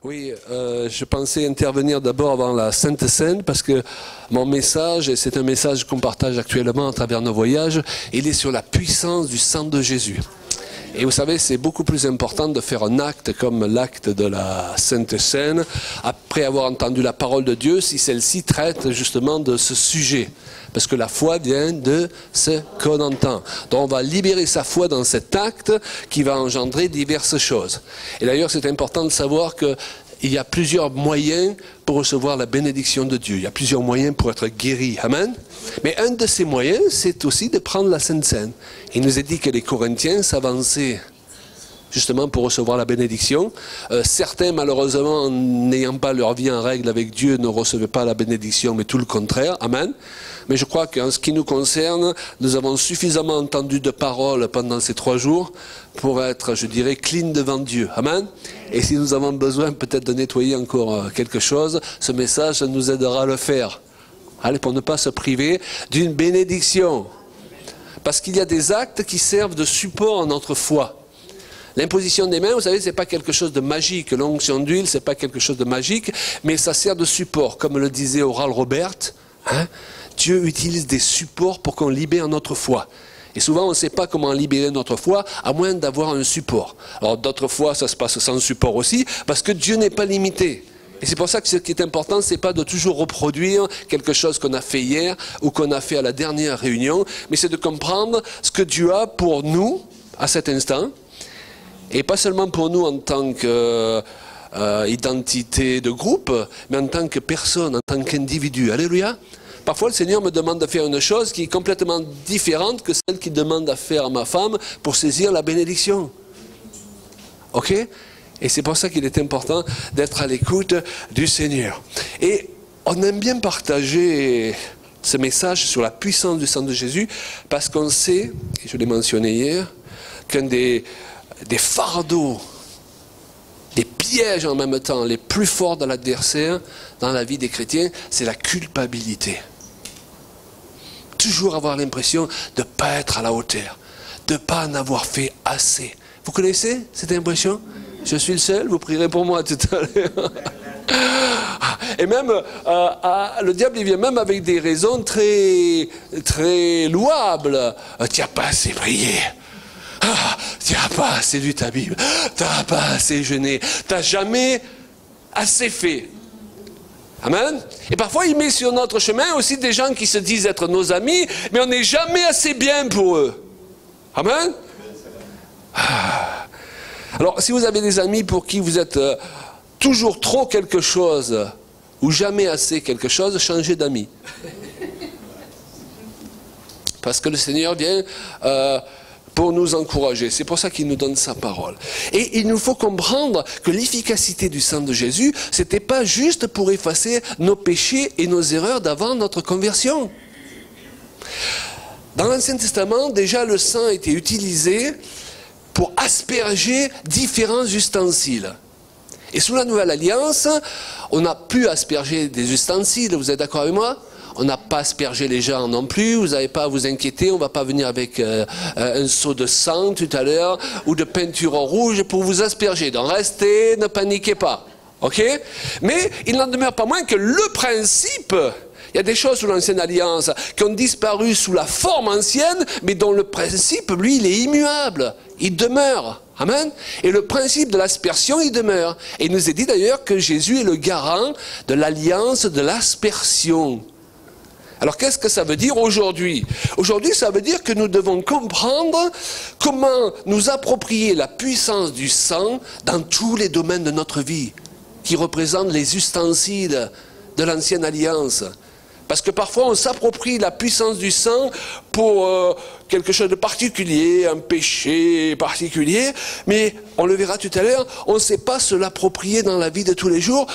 Oui, je pensais intervenir d'abord avant la Sainte Seine parce que mon message, et c'est un message qu'on partage actuellement à travers nos voyages, il est sur la puissance du sang de Jésus. Et vous savez, c'est beaucoup plus important de faire un acte comme l'acte de la Sainte Seine, après avoir entendu la parole de Dieu, si celle-ci traite justement de ce sujet. Parce que la foi vient de ce qu'on entend. Donc on va libérer sa foi dans cet acte qui va engendrer diverses choses. Et d'ailleurs, c'est important de savoir qu'il y a plusieurs moyens pour recevoir la bénédiction de Dieu. Il y a plusieurs moyens pour être guéri. Amen. Mais un de ces moyens, c'est aussi de prendre la Sainte Seine. Il nous est dit que les Corinthiens s'avançaient justement pour recevoir la bénédiction. Certains, malheureusement, n'ayant pas leur vie en règle avec Dieu, ne recevaient pas la bénédiction, mais tout le contraire. Amen. Mais je crois qu'en ce qui nous concerne, nous avons suffisamment entendu de paroles pendant ces 3 jours pour être, je dirais, clean devant Dieu. Amen. Et si nous avons besoin peut-être de nettoyer encore quelque chose, ce message nous aidera à le faire. Allez, pour ne pas se priver d'une bénédiction. Parce qu'il y a des actes qui servent de support à notre foi. L'imposition des mains, vous savez, ce n'est pas quelque chose de magique. L'onction d'huile, ce n'est pas quelque chose de magique, mais ça sert de support. Comme le disait Oral Robert, hein, Dieu utilise des supports pour qu'on libère notre foi. Et souvent, on ne sait pas comment libérer notre foi, à moins d'avoir un support. Alors d'autres fois, ça se passe sans support aussi, parce que Dieu n'est pas limité. Et c'est pour ça que ce qui est important, ce n'est pas de toujours reproduire quelque chose qu'on a fait hier, ou qu'on a fait à la dernière réunion, mais c'est de comprendre ce que Dieu a pour nous, à cet instant, et pas seulement pour nous en tant qu'identité de groupe, mais en tant que personne, en tant qu'individu. Alléluia. Parfois, le Seigneur me demande de faire une chose qui est complètement différente que celle qu'il demande à faire à ma femme pour saisir la bénédiction. Ok? Et c'est pour ça qu'il est important d'être à l'écoute du Seigneur. Et on aime bien partager ce message sur la puissance du sang de Jésus parce qu'on sait, et je l'ai mentionné hier, qu'un des fardeaux, des pièges en même temps, les plus forts de l'adversaire dans la vie des chrétiens, c'est la culpabilité. Toujours avoir l'impression de ne pas être à la hauteur, de ne pas en avoir fait assez. Vous connaissez cette impression? Je suis le seul, vous prierez pour moi tout à l'heure. Et même, le diable il vient même avec des raisons très, très louables. Tu n'as pas assez prié. Tu n'as pas assez lu ta Bible. Tu n'as pas assez jeûné. Tu n'as jamais assez fait. Amen. Et parfois, il met sur notre chemin aussi des gens qui se disent être nos amis, mais on n'est jamais assez bien pour eux. Amen. Alors, si vous avez des amis pour qui vous êtes toujours trop quelque chose, ou jamais assez quelque chose, changez d'amis. Parce que le Seigneur vient pour nous encourager. C'est pour ça qu'il nous donne sa parole. Et il nous faut comprendre que l'efficacité du sang de Jésus, ce n'était pas juste pour effacer nos péchés et nos erreurs d'avant notre conversion. Dans l'Ancien Testament, déjà le sang était utilisé pour asperger différents ustensiles. Et sous la Nouvelle Alliance, on n'a plus aspergé des ustensiles, vous êtes d'accord avec moi? On n'a pas aspergé les gens non plus, vous n'avez pas à vous inquiéter, on ne va pas venir avec un seau de sang tout à l'heure, ou de peinture rouge pour vous asperger. Donc restez, ne paniquez pas. Ok? Mais il n'en demeure pas moins que le principe, il y a des choses sous l'Ancienne Alliance qui ont disparu sous la forme ancienne, mais dont le principe, lui, il est immuable. Il demeure. Amen. Et le principe de l'aspersion, il demeure. Et il nous est dit d'ailleurs que Jésus est le garant de l'alliance de l'aspersion. Alors qu'est-ce que ça veut dire aujourd'hui? Aujourd'hui, ça veut dire que nous devons comprendre comment nous approprier la puissance du sang dans tous les domaines de notre vie, qui représentent les ustensiles de l'Ancienne Alliance. Parce que parfois on s'approprie la puissance du sang pour quelque chose de particulier, un péché particulier, mais on le verra tout à l'heure, on ne sait pas se l'approprier dans la vie de tous les jours,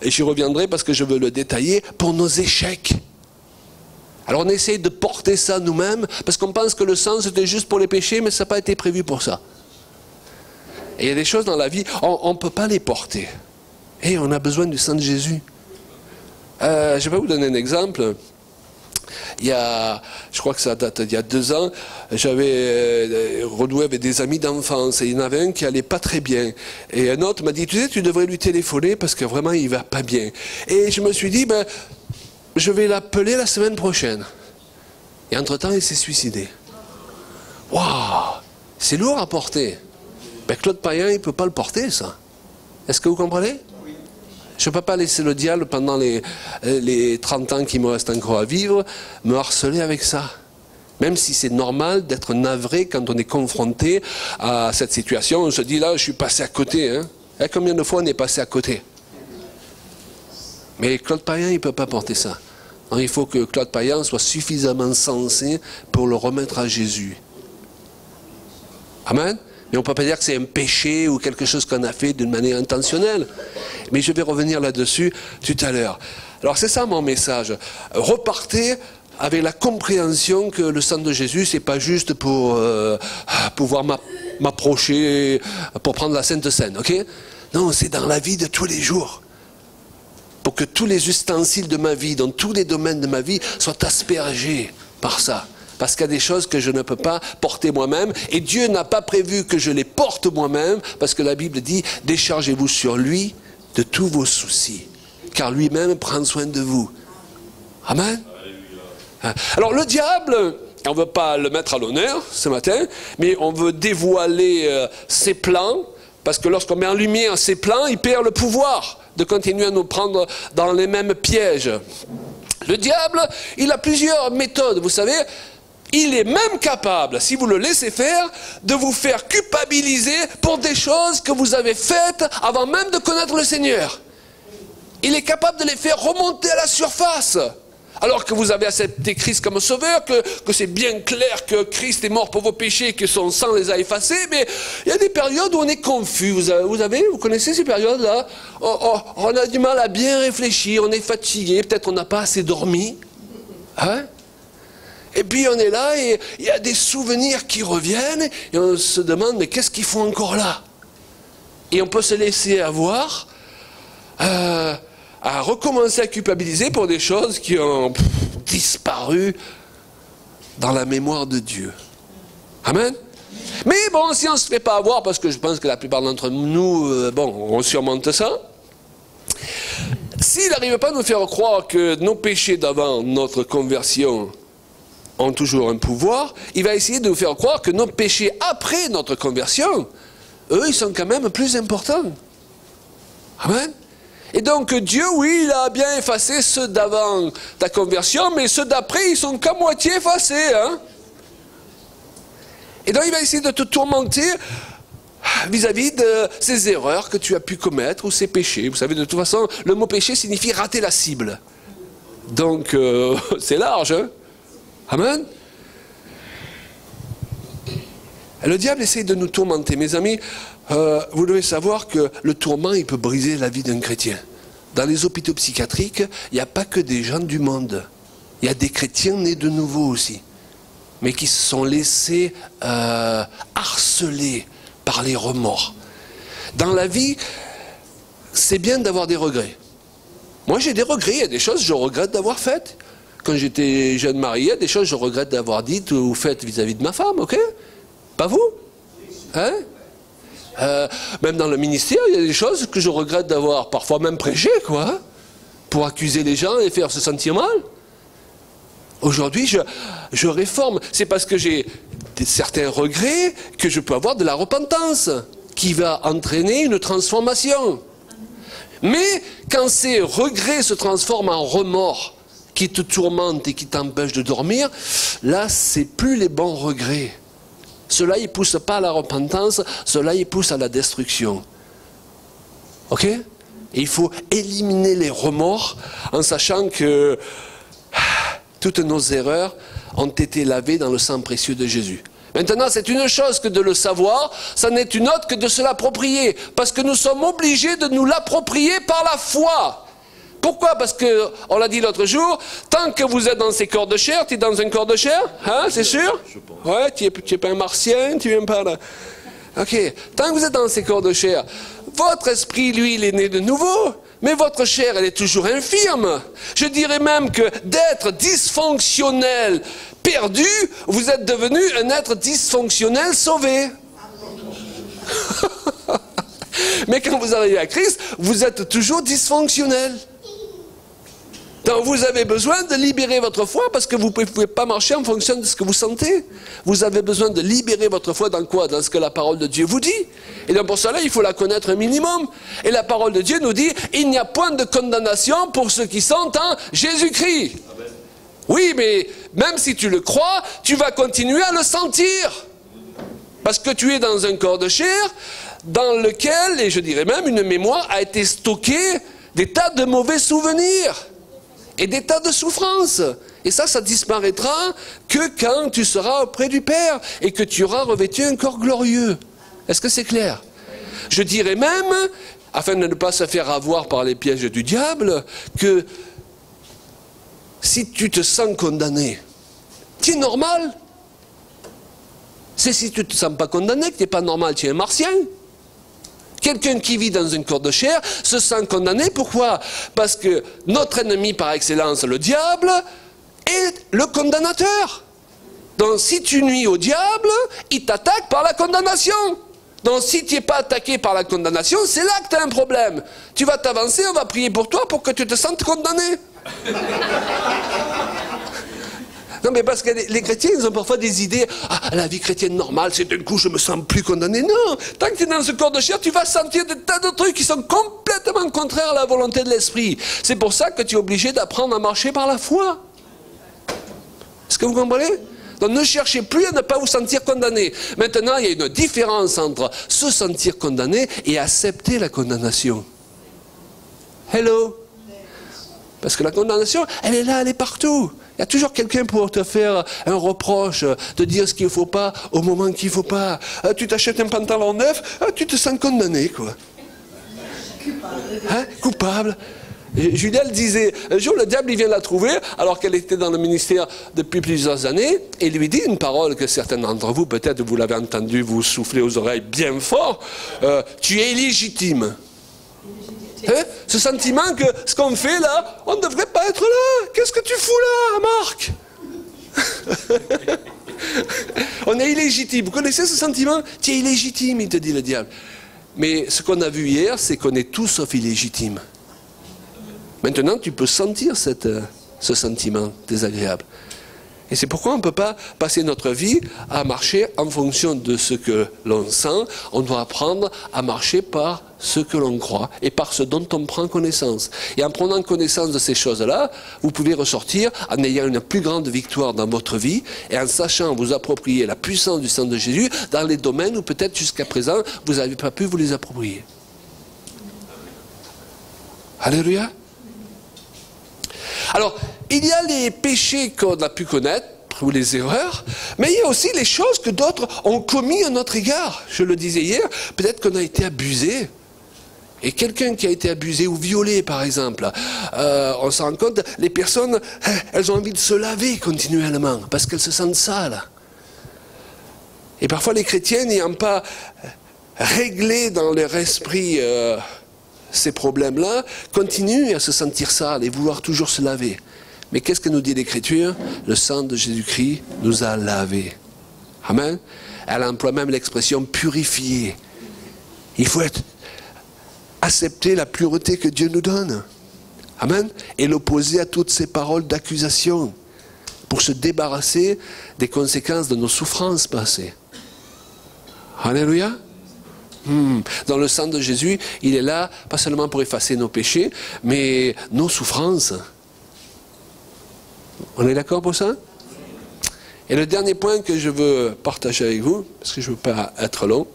et j'y reviendrai parce que je veux le détailler, pour nos échecs. Alors on essaye de porter ça nous-mêmes, parce qu'on pense que le sang c'était juste pour les péchés, mais ça n'a pas été prévu pour ça. Et il y a des choses dans la vie, on ne peut pas les porter. Et on a besoin du sang de Jésus. Je vais vous donner un exemple. Je crois que ça date d'il y a 2 ans, j'avais renoué avec des amis d'enfance, et il y en avait un qui allait pas très bien. Et un autre m'a dit, tu sais, tu devrais lui téléphoner parce que vraiment il va pas bien. Et je me suis dit, ben, je vais l'appeler la semaine prochaine. Et entre-temps, il s'est suicidé. Waouh, c'est lourd à porter. Ben, Claude Payen, il ne peut pas le porter, ça. Est-ce que vous comprenez? Je ne peux pas laisser le diable, pendant les 30 ans qui me restent encore à vivre, me harceler avec ça. Même si c'est normal d'être navré quand on est confronté à cette situation. On se dit, là, je suis passé à côté. Hein. Et combien de fois on est passé à côté? Mais Claude Payen, il ne peut pas porter ça. Donc, il faut que Claude Payen soit suffisamment sensé pour le remettre à Jésus. Amen. Mais on ne peut pas dire que c'est un péché ou quelque chose qu'on a fait d'une manière intentionnelle. Mais je vais revenir là-dessus tout à l'heure. Alors c'est ça mon message. Repartez avec la compréhension que le sang de Jésus, ce n'est pas juste pour pouvoir m'approcher, pour prendre la Sainte Seine, ok? Non, c'est dans la vie de tous les jours. Pour que tous les ustensiles de ma vie, dans tous les domaines de ma vie, soient aspergés par ça. Parce qu'il y a des choses que je ne peux pas porter moi-même. Et Dieu n'a pas prévu que je les porte moi-même. Parce que la Bible dit, déchargez-vous sur lui de tous vos soucis. Car lui-même prend soin de vous. Amen. Alors le diable, on ne veut pas le mettre à l'honneur ce matin. Mais on veut dévoiler ses plans. Parce que lorsqu'on met en lumière ses plans, il perd le pouvoir de continuer à nous prendre dans les mêmes pièges. Le diable, il a plusieurs méthodes, vous savez. Il est même capable, si vous le laissez faire, de vous faire culpabiliser pour des choses que vous avez faites avant même de connaître le Seigneur. Il est capable de les faire remonter à la surface. Alors que vous avez accepté Christ comme sauveur, que c'est bien clair que Christ est mort pour vos péchés, que son sang les a effacés, mais il y a des périodes où on est confus. Vous connaissez ces périodes-là? On a du mal à bien réfléchir, on est fatigué, peut-être on n'a pas assez dormi. Hein? Et puis on est là et il y a des souvenirs qui reviennent et on se demande, mais qu'est-ce qu'ils font encore là? Et on peut se laisser avoir à recommencer à culpabiliser pour des choses qui ont disparu dans la mémoire de Dieu. Amen. Mais bon, si on ne se fait pas avoir, parce que je pense que la plupart d'entre nous, on surmonte ça. S'il n'arrive pas à nous faire croire que nos péchés d'avant notre conversion ont toujours un pouvoir, il va essayer de nous faire croire que nos péchés après notre conversion, eux, ils sont quand même plus importants. Amen. Et donc Dieu, oui, il a bien effacé ceux d'avant ta conversion, mais ceux d'après, ils sont qu'à moitié effacés. Hein? Et donc il va essayer de te tourmenter vis-à-vis de ces erreurs que tu as pu commettre ou ces péchés. Vous savez, de toute façon, le mot péché signifie rater la cible. Donc c'est large. Hein? Amen. Le diable essaie de nous tourmenter. Mes amis, vous devez savoir que le tourment, il peut briser la vie d'un chrétien. Dans les hôpitaux psychiatriques, il n'y a pas que des gens du monde. Il y a des chrétiens nés de nouveau aussi. Mais qui se sont laissés harceler par les remords. Dans la vie, c'est bien d'avoir des regrets. Moi, j'ai des regrets. Il y a des choses que je regrette d'avoir faites. Quand j'étais jeune marié, il y a des choses que je regrette d'avoir dites ou faites vis-à-vis de ma femme, ok? Pas vous? Hein? Même dans le ministère, il y a des choses que je regrette d'avoir parfois même prêché, quoi, pour accuser les gens et faire se sentir mal. Aujourd'hui, je réforme. C'est parce que j'ai certains regrets que je peux avoir de la repentance qui va entraîner une transformation. Mais quand ces regrets se transforment en remords qui te tourmentent et qui t'empêchent de dormir, là, c'est plus les bons regrets. Cela, il ne pousse pas à la repentance, cela, il pousse à la destruction. Ok? Et il faut éliminer les remords en sachant que toutes nos erreurs ont été lavées dans le sang précieux de Jésus. Maintenant, c'est une chose que de le savoir, ça n'est une autre que de se l'approprier. Parce que nous sommes obligés de nous l'approprier par la foi. Pourquoi? Parce que, on l'a dit l'autre jour, tant que vous êtes dans ces corps de chair, tu es dans un corps de chair, hein, c'est sûr? Ouais, tu n'es pas un martien, tu viens pas là. Ok, tant que vous êtes dans ces corps de chair, Votre esprit, lui, il est né de nouveau. Mais votre chair, elle est toujours infirme. Je dirais même que d'être dysfonctionnel, perdu, vous êtes devenu un être dysfonctionnel sauvé. Mais quand vous arrivez à Christ, vous êtes toujours dysfonctionnel. Donc vous avez besoin de libérer votre foi parce que vous ne pouvez pas marcher en fonction de ce que vous sentez. Vous avez besoin de libérer votre foi dans quoi? Dans ce que la parole de Dieu vous dit. Et donc pour cela, il faut la connaître un minimum. Et la parole de Dieu nous dit, il n'y a point de condamnation pour ceux qui sont en Jésus-Christ. Oui, mais même si tu le crois, tu vas continuer à le sentir. Parce que tu es dans un corps de chair dans lequel, et je dirais même, une mémoire a été stockée des tas de mauvais souvenirs. Et des tas de souffrances. Et ça disparaîtra que quand tu seras auprès du Père et que tu auras revêtu un corps glorieux. Est-ce que c'est clair? Je dirais même, afin de ne pas se faire avoir par les pièges du diable, que si tu te sens condamné, tu es normal. C'est si tu ne te sens pas condamné que tu n'es pas normal, tu es un martien. Quelqu'un qui vit dans un corps de chair se sent condamné. Pourquoi? Parce que notre ennemi par excellence, le diable, est le condamnateur. Donc si tu nuis au diable, il t'attaque par la condamnation. Donc si tu n'es pas attaqué par la condamnation, c'est là que tu as un problème. Tu vas t'avancer, on va prier pour toi pour que tu te sentes condamné. Non, mais parce que les chrétiens, ils ont parfois des idées. Ah, la vie chrétienne normale, c'est d'un coup, je me sens plus condamné. Non, tant que tu es dans ce corps de chair, tu vas sentir des tas de trucs qui sont complètement contraires à la volonté de l'esprit. C'est pour ça que tu es obligé d'apprendre à marcher par la foi. Est-ce que vous comprenez? Donc ne cherchez plus à ne pas vous sentir condamné. Maintenant, il y a une différence entre se sentir condamné et accepter la condamnation. Hello? Parce que la condamnation, elle est là, elle est partout. Il y a toujours quelqu'un pour te faire un reproche, te dire ce qu'il ne faut pas au moment qu'il ne faut pas. Tu t'achètes un pantalon neuf, tu te sens condamné, quoi. Hein? Coupable. Et Juliette disait, un jour le diable il vient la trouver, alors qu'elle était dans le ministère depuis plusieurs années, et lui dit une parole que certains d'entre vous, peut-être vous l'avez entendu, vous soufflez aux oreilles bien fort, tu es illégitime. Hein? Ce sentiment que ce qu'on fait là, on ne devrait pas être là. Qu'est-ce que tu fous là, Marc? On est illégitime. Vous connaissez ce sentiment? Tu es illégitime, il te dit le diable. Mais ce qu'on a vu hier, c'est qu'on est tous sauf illégitimes. Maintenant, tu peux sentir ce sentiment désagréable. Et c'est pourquoi on ne peut pas passer notre vie à marcher en fonction de ce que l'on sent. On doit apprendre à marcher par ce que l'on croit et par ce dont on prend connaissance. Et en prenant connaissance de ces choses-là, vous pouvez ressortir en ayant une plus grande victoire dans votre vie et en sachant vous approprier la puissance du sang de Jésus dans les domaines où peut-être jusqu'à présent vous n'avez pas pu vous les approprier. Alléluia. Alors, il y a les péchés qu'on a pu connaître, ou les erreurs, mais il y a aussi les choses que d'autres ont commis à notre égard. Je le disais hier, peut-être qu'on a été abusé. Et quelqu'un qui a été abusé ou violé, par exemple, on se rend compte, les personnes, elles ont envie de se laver continuellement, parce qu'elles se sentent sales. Et parfois les chrétiens, n'ayant pas réglé dans leur esprit ces problèmes-là, continuent à se sentir sales et vouloir toujours se laver. Mais qu'est-ce que nous dit l'Écriture? Le sang de Jésus-Christ nous a lavés. Amen. Elle emploie même l'expression purifier. Il faut accepter la pureté que Dieu nous donne. Amen. Et l'opposer à toutes ces paroles d'accusation pour se débarrasser des conséquences de nos souffrances passées. Alléluia. Dans le sang de Jésus, il est là, pas seulement pour effacer nos péchés, mais nos souffrances. On est d'accord pour ça? Et le dernier point que je veux partager avec vous, parce que je ne veux pas être long,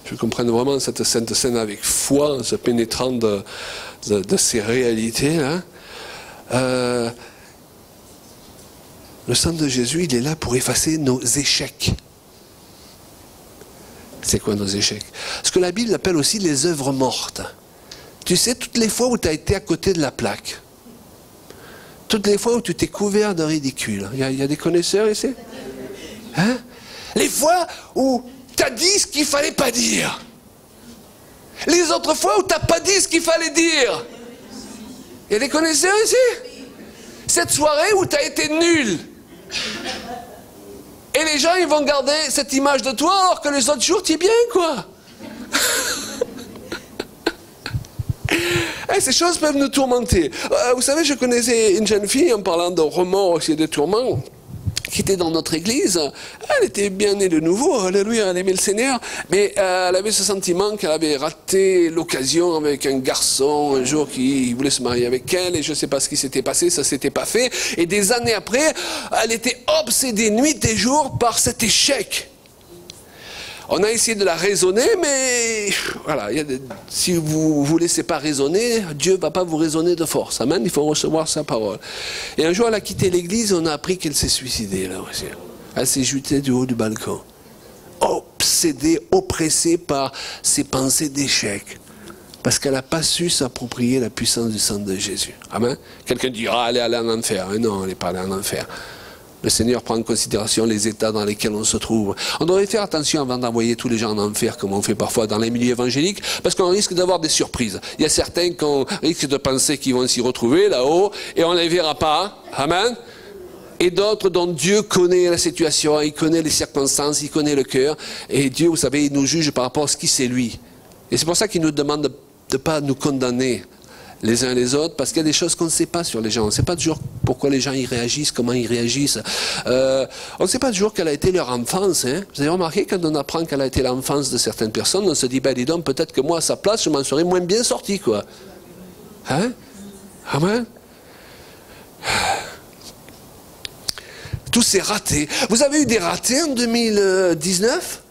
je comprends vraiment cette sainte scène avec foi, en se pénétrant de ces réalités. Hein. Le sang de Jésus, il est là pour effacer nos échecs. C'est quoi nos échecs? Ce que la Bible appelle aussi les œuvres mortes. Tu sais, toutes les fois où tu as été à côté de la plaque, toutes les fois où tu t'es couvert de ridicule, il y a des connaisseurs ici? Hein? Les fois où tu as dit ce qu'il ne fallait pas dire. Les autres fois où tu n'as pas dit ce qu'il fallait dire. Il y a des connaisseurs ici? Cette soirée où tu as été nul. Et les gens, ils vont garder cette image de toi, alors que les autres jours, tu es bien, quoi. Ces choses peuvent nous tourmenter. Vous savez, je connaissais une jeune fille, en parlant de remords et de tourments, qui était dans notre église. Elle était bien née de nouveau, alléluia, elle aimait le Seigneur, mais elle avait ce sentiment qu'elle avait raté l'occasion avec un garçon un jour qui voulait se marier avec elle, et je ne sais pas ce qui s'était passé, ça ne s'était pas fait, et des années après, elle était obsédée nuit et jour par cet échec. On a essayé de la raisonner, mais voilà, si vous ne vous laissez pas raisonner, Dieu ne va pas vous raisonner de force. Amen, il faut recevoir sa parole. Et un jour, elle a quitté l'église, on a appris qu'elle s'est suicidée, là aussi. Elle s'est jetée du haut du balcon. Obsédée, oppressée par ses pensées d'échec. Parce qu'elle n'a pas su s'approprier la puissance du sang de Jésus. Amen. Quelqu'un dira, elle est allée en enfer. Mais non, elle n'est pas allée en enfer. Le Seigneur prend en considération les états dans lesquels on se trouve. On devrait faire attention avant d'envoyer tous les gens en enfer, comme on fait parfois dans les milieux évangéliques, parce qu'on risque d'avoir des surprises. Il y a certains qu'on risque de penser qu'ils vont s'y retrouver là-haut, et on ne les verra pas. Amen. Et d'autres dont Dieu connaît la situation, il connaît les circonstances, il connaît le cœur. Et Dieu, vous savez, il nous juge par rapport à ce qui c'est lui. Et c'est pour ça qu'il nous demande de ne pas nous condamner les uns les autres, parce qu'il y a des choses qu'on ne sait pas sur les gens. On ne sait pas toujours pourquoi les gens y réagissent, comment ils réagissent. On ne sait pas toujours quelle a été leur enfance. Hein. Vous avez remarqué, quand on apprend quelle a été l'enfance de certaines personnes, on se dit, ben dis donc, peut-être que moi, à sa place, je m'en serais moins bien sorti, quoi. Hein? Amen. Tous ces ratés. Vous avez eu des ratés en 2019?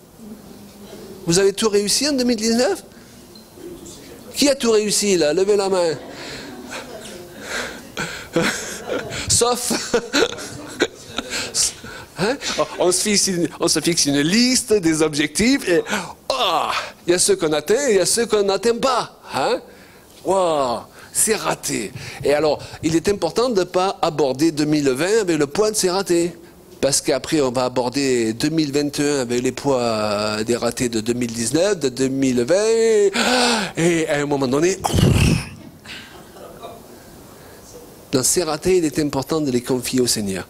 Vous avez tout réussi en 2019? Qui a tout réussi, là? Levez la main. Sauf... Hein? On se fixe une liste des objectifs et... Oh, il y a ceux qu'on atteint et il y a ceux qu'on n'atteint pas. Hein? Wow, c'est raté. Et alors, il est important de ne pas aborder 2020 avec le poids de ces ratés. Parce qu'après, on va aborder 2021 avec les poids des ratés de 2019, de 2020, et à un moment donné, dans ces ratés, il est important de les confier au Seigneur.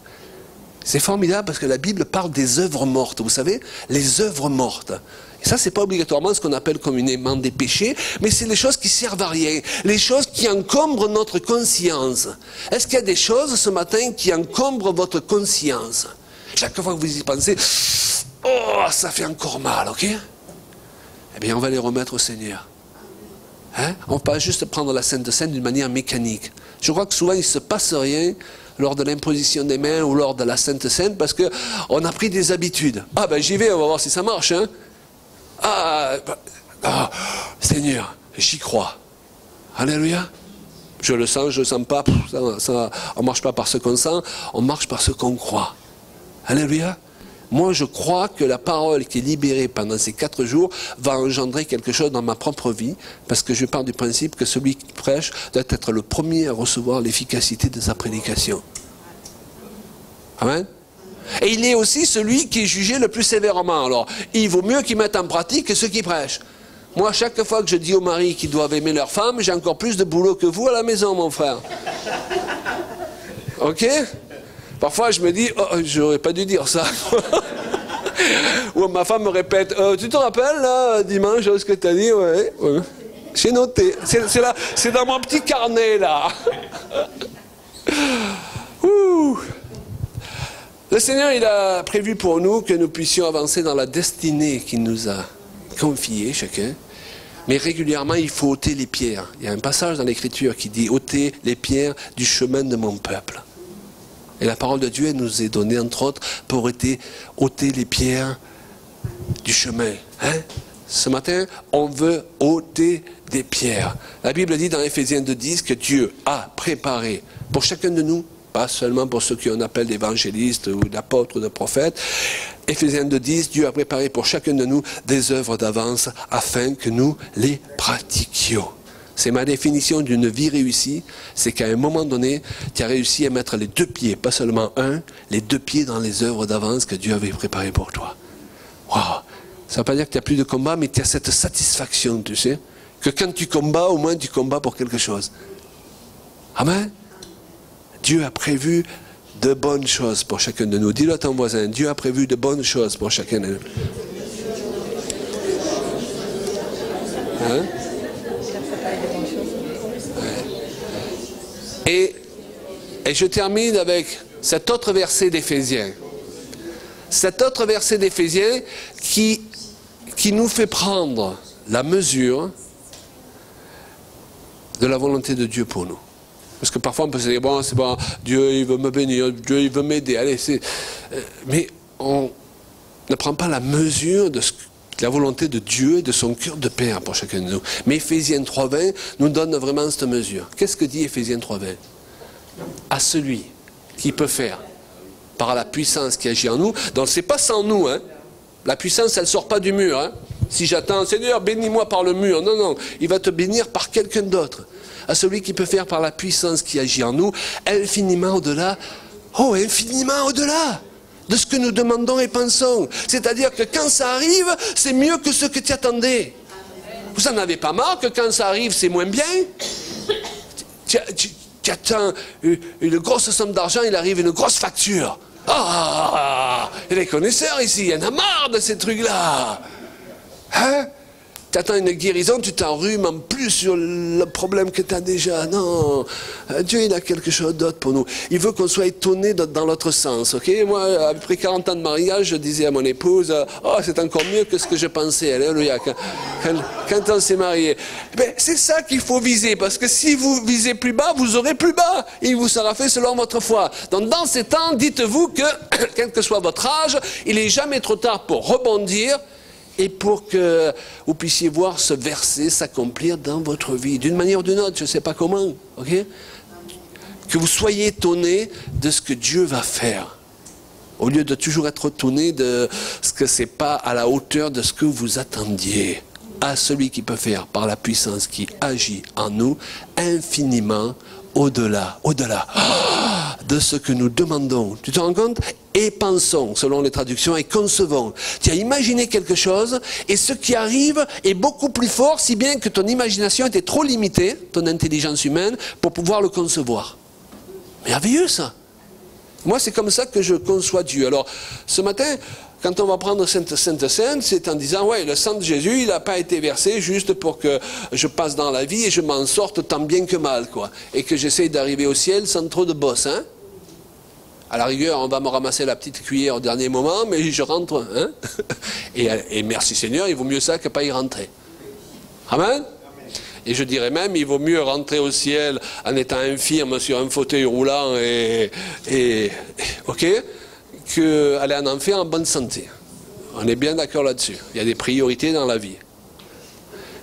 C'est formidable parce que la Bible parle des œuvres mortes, vous savez, les œuvres mortes. Et ça, c'est pas obligatoirement ce qu'on appelle communément des péchés, mais c'est les choses qui servent à rien, les choses qui encombrent notre conscience. Est-ce qu'il y a des choses ce matin qui encombrent votre conscience? Chaque fois que vous y pensez, oh, ça fait encore mal, ok? Eh bien, on va les remettre au Seigneur. Hein? On ne peut pas juste prendre la Sainte Seine d'une manière mécanique. Je crois que souvent, il ne se passe rien lors de l'imposition des mains ou lors de la Sainte Seine parce qu'on a pris des habitudes. Ah ben j'y vais, on va voir si ça marche. Hein? Seigneur, j'y crois. Alléluia. Je le sens, je ne le sens pas. On ne marche pas par ce qu'on sent, on marche par ce qu'on croit. Alléluia. Moi, je crois que la parole qui est libérée pendant ces 4 jours va engendrer quelque chose dans ma propre vie, parce que je pars du principe que celui qui prêche doit être le premier à recevoir l'efficacité de sa prédication. Amen. Et il est aussi celui qui est jugé le plus sévèrement. Alors, il vaut mieux qu'il mette en pratique que ceux qui prêchent. Moi, chaque fois que je dis aux maris qu'ils doivent aimer leur femme, j'ai encore plus de boulot que vous à la maison, mon frère. Ok? Parfois, je me dis, oh, j'aurais pas dû dire ça. Ou ma femme me répète, tu te rappelles, là, dimanche, ce que tu as dit? Ouais. J'ai noté. C'est dans mon petit carnet, là. Ouh. Le Seigneur, il a prévu pour nous que nous puissions avancer dans la destinée qu'il nous a confiée, chacun. Mais régulièrement, il faut ôter les pierres. Il y a un passage dans l'Écriture qui dit, ôter les pierres du chemin de mon peuple. Et la parole de Dieu nous est donnée, entre autres, pour ôter les pierres du chemin. Hein? Ce matin, on veut ôter des pierres. La Bible dit dans Éphésiens 2:10 que Dieu a préparé pour chacun de nous, pas seulement pour ceux qu'on appelle d'évangélistes ou d'apôtres ou de prophètes, Éphésiens 2:10, Dieu a préparé pour chacun de nous des œuvres d'avance afin que nous les pratiquions. C'est ma définition d'une vie réussie, c'est qu'à un moment donné, tu as réussi à mettre les 2 pieds, pas seulement un, les 2 pieds dans les œuvres d'avance que Dieu avait préparées pour toi. Wow. Ça ne veut pas dire que tu n'as plus de combat, mais tu as cette satisfaction, tu sais, que quand tu combats, au moins tu combats pour quelque chose. Amen. Dieu a prévu de bonnes choses pour chacun de nous. Dis-le à ton voisin, Dieu a prévu de bonnes choses pour chacun de nous. Hein? Et je termine avec cet autre verset d'Éphésiens. Cet autre verset d'Éphésiens qui nous fait prendre la mesure de la volonté de Dieu pour nous. Parce que parfois on peut se dire, bon, c'est bon, Dieu il veut me bénir, Dieu il veut m'aider, allez, c'est... Mais on ne prend pas la mesure de la volonté de Dieu et de son cœur de Père pour chacun de nous. Mais Éphésiens 3.20 nous donne vraiment cette mesure. Qu'est-ce que dit Éphésiens 3.20? À celui qui peut faire par la puissance qui agit en nous, donc c'est pas sans nous, hein. La puissance elle ne sort pas du mur, hein. Si j'attends, Seigneur, bénis-moi par le mur. Non, non, il va te bénir par quelqu'un d'autre. À celui qui peut faire par la puissance qui agit en nous, infiniment au-delà, oh, infiniment au-delà de ce que nous demandons et pensons. C'est-à-dire que quand ça arrive, c'est mieux que ce que tu attendais. Vous n'en avez pas marre que quand ça arrive, c'est moins bien? Tu attends une grosse somme d'argent, il arrive une grosse facture. Ah, il y a des connaisseurs ici, il y en a marre de ces trucs-là. Hein? Tu attends une guérison, tu t'enrhumes en plus sur le problème que tu as déjà. Non, Dieu il a quelque chose d'autre pour nous. Il veut qu'on soit étonné dans l'autre sens. Ok, moi, après 40 ans de mariage, je disais à mon épouse, oh, c'est encore mieux que ce que je pensais. Alléluia, quand on s'est marié. Mais c'est ça qu'il faut viser, parce que si vous visez plus bas, vous aurez plus bas. Et il vous sera fait selon votre foi. Donc dans ces temps, dites-vous que, quel que soit votre âge, il n'est jamais trop tard pour rebondir, et pour que vous puissiez voir ce verset s'accomplir dans votre vie, d'une manière ou d'une autre, je ne sais pas comment, ok? Que vous soyez étonnés de ce que Dieu va faire, au lieu de toujours être étonné de ce que ce n'est pas à la hauteur de ce que vous attendiez. À celui qui peut faire par la puissance qui agit en nous, infiniment au-delà de ce que nous demandons. Tu te rends compte? Et pensons, selon les traductions, et concevons. Tu as imaginé quelque chose, et ce qui arrive est beaucoup plus fort, si bien que ton imagination était trop limitée, ton intelligence humaine, pour pouvoir le concevoir. Merveilleux ça! Moi, c'est comme ça que je conçois Dieu. Alors, ce matin, quand on va prendre Sainte Seine, c'est en disant, ouais, le sang de Jésus, il n'a pas été versé juste pour que je passe dans la vie et je m'en sorte tant bien que mal, quoi. Et que j'essaye d'arriver au ciel sans trop de bosse, hein. À la rigueur, on va me ramasser la petite cuillère au dernier moment, mais je rentre, hein. Et merci Seigneur, il vaut mieux ça que pas y rentrer. Amen. Et je dirais même, il vaut mieux rentrer au ciel en étant infirme sur un fauteuil roulant ok, qu'aller en enfer en bonne santé. On est bien d'accord là-dessus. Il y a des priorités dans la vie.